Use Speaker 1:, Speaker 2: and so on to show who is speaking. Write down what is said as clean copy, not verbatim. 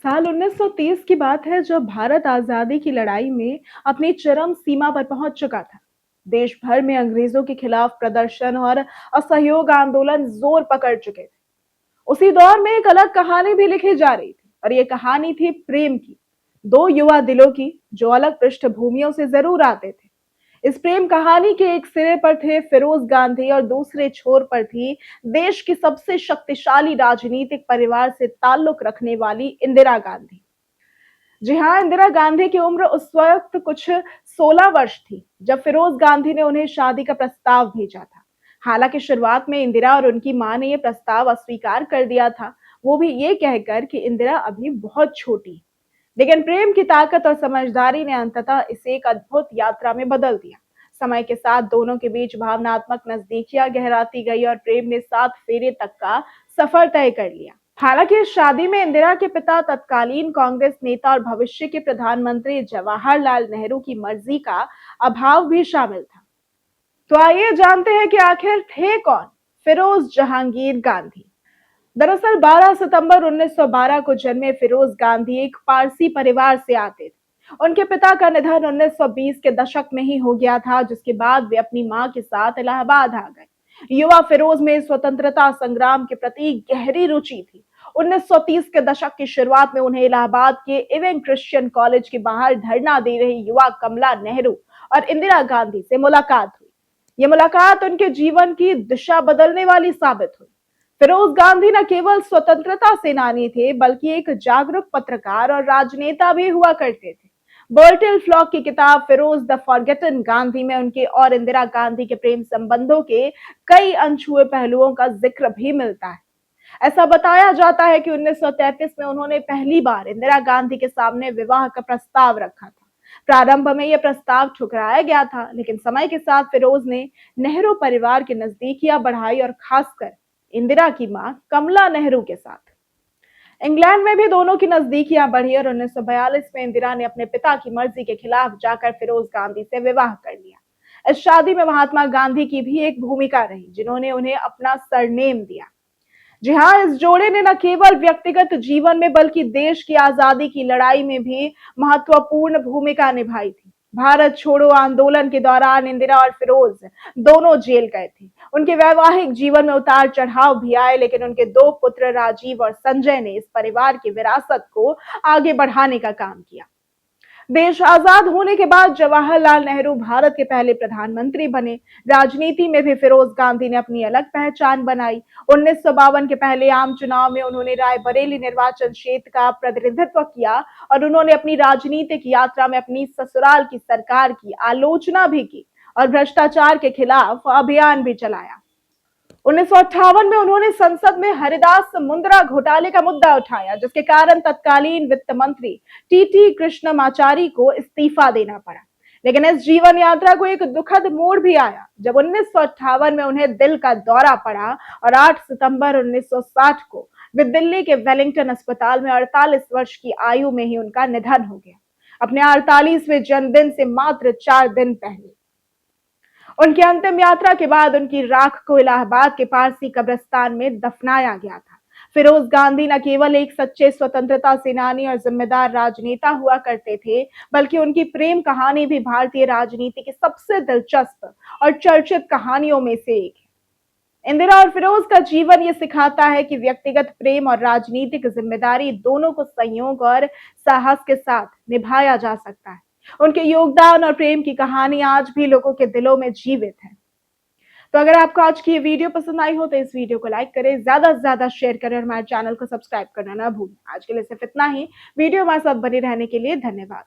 Speaker 1: साल 1930 की बात है जब भारत आजादी की लड़ाई में अपनी चरम सीमा पर पहुंच चुका था। देश भर में अंग्रेजों के खिलाफ प्रदर्शन और असहयोग आंदोलन जोर पकड़ चुके थे। उसी दौर में एक अलग कहानी भी लिखी जा रही थी और ये कहानी थी प्रेम की, दो युवा दिलों की जो अलग पृष्ठभूमियों से जरूर आते थे। इस प्रेम कहानी के एक सिरे पर थे फिरोज गांधी और दूसरे छोर पर थी देश की सबसे शक्तिशाली राजनीतिक परिवार से ताल्लुक रखने वाली इंदिरा गांधी। जी हाँ, इंदिरा गांधी की उम्र उस वक्त कुछ 16 वर्ष थी जब फिरोज गांधी ने उन्हें शादी का प्रस्ताव भेजा था। हालांकि शुरुआत में इंदिरा और उनकी मां ने यह प्रस्ताव अस्वीकार कर दिया था, वो भी ये कहकर कि इंदिरा अभी बहुत छोटी है। लेकिन प्रेम की ताकत और समझदारी ने अंततः इसे एक अद्भुत यात्रा में बदल दिया। समय के साथ दोनों के बीच भावनात्मक नजदीकियां गहराती गई और प्रेम ने 7 फेरे तक का सफर तय कर लिया। हालांकि इस शादी में इंदिरा के पिता तत्कालीन कांग्रेस नेता और भविष्य के प्रधानमंत्री जवाहरलाल नेहरू की मर्जी का अभाव भी शामिल था। तो आइए जानते हैं कि आखिर थे कौन फिरोज जहांगीर गांधी। दरअसल 12 सितंबर 1912 को जन्मे फिरोज गांधी एक पारसी परिवार से आते थे। उनके पिता का निधन 1920 के दशक में ही हो गया था, जिसके बाद वे अपनी मां के साथ इलाहाबाद आ गए। युवा फिरोज में स्वतंत्रता संग्राम के प्रति गहरी रुचि थी। 1930 के दशक की शुरुआत में उन्हें इलाहाबाद के इवेंट क्रिश्चियन कॉलेज के बाहर धरना दे रही युवा कमला नेहरू और इंदिरा गांधी से मुलाकात हुई। ये मुलाकात उनके जीवन की दिशा बदलने वाली साबित हुई। फिरोज गांधी न केवल स्वतंत्रता सेनानी थे बल्कि एक जागरूक पत्रकार और राजनेता भी हुआ करते थे। बर्टिल फ्लॉक की किताब फिरोज द फॉरगेटन गांधी में उनके और इंदिरा गांधी के प्रेम संबंधों के कई अनछुए पहलुओं का जिक्र भी मिलता है। ऐसा बताया जाता है कि 1933 में उन्होंने पहली बार इंदिरा गांधी के सामने विवाह का प्रस्ताव रखा था। प्रारंभ में यह प्रस्ताव ठुकराया गया था, लेकिन समय के साथ फिरोज ने नेहरू परिवार की नजदीकियां बढ़ाई और खासकर इंदिरा की मां कमला नेहरू के साथ। इंग्लैंड में भी दोनों की नजदीकियां बढ़ी और 1942 में इंदिरा ने अपने पिता की मर्जी के खिलाफ जाकर फिरोज गांधी से विवाह कर लिया। इस शादी में महात्मा गांधी की भी एक भूमिका रही, जिन्होंने उन्हें अपना सरनेम दिया। जी हाँ, इस जोड़े ने न केवल व्यक्तिगत जीवन में बल्कि देश की आजादी की लड़ाई में भी महत्वपूर्ण भूमिका निभाई थी। भारत छोड़ो आंदोलन के दौरान इंदिरा और फिरोज दोनों जेल गए थे। उनके वैवाहिक जीवन में उतार चढ़ाव भी आए, लेकिन उनके दो पुत्र राजीव और संजय ने इस परिवार की विरासत को आगे बढ़ाने का काम किया। देश आजाद होने के बाद जवाहरलाल नेहरू भारत के पहले प्रधानमंत्री बने। राजनीति में भी फिरोज गांधी ने अपनी अलग पहचान बनाई। 1952 के पहले आम चुनाव में उन्होंने रायबरेली निर्वाचन क्षेत्र का प्रतिनिधित्व किया और उन्होंने अपनी राजनीतिक यात्रा में अपनी ससुराल की सरकार की आलोचना भी की और भ्रष्टाचार के खिलाफ अभियान भी चलाया। 1958 में उन्होंने संसद में हरिदास मुंद्रा घोटाले का मुद्दा उठाया, जिसके कारण तत्कालीन वित्त मंत्री टीटी कृष्णमाचारी को इस्तीफा देना पड़ा। लेकिन इस जीवन यात्रा को एक दुखद मोड़ भी आया जब 1958 में उन्हें दिल का दौरा पड़ा और 8 सितंबर 1960 को वे दिल्ली के वेलिंगटन अस्पताल में 48 वर्ष की आयु में ही उनका निधन हो गया। अपने 48वें जन्मदिन से मात्र 4 दिन पहले उनकी अंतिम यात्रा के बाद उनकी राख को इलाहाबाद के पारसी कब्रिस्तान में दफनाया गया था। फिरोज गांधी न केवल एक सच्चे स्वतंत्रता सेनानी और जिम्मेदार राजनेता हुआ करते थे, बल्कि उनकी प्रेम कहानी भी भारतीय राजनीति की सबसे दिलचस्प और चर्चित कहानियों में से एक है। इंदिरा और फिरोज का जीवन ये सिखाता है कि व्यक्तिगत प्रेम और राजनीतिक जिम्मेदारी दोनों को संयोग और साहस के साथ निभाया जा सकता है। उनके योगदान और प्रेम की कहानी आज भी लोगों के दिलों में जीवित है। तो अगर आपको आज की ये वीडियो पसंद आई हो तो इस वीडियो को लाइक करें, ज्यादा से ज्यादा शेयर करें और हमारे चैनल को सब्सक्राइब करना ना भूलें। आज के लिए सिर्फ इतना ही। वीडियो हमारे साथ बने रहने के लिए धन्यवाद।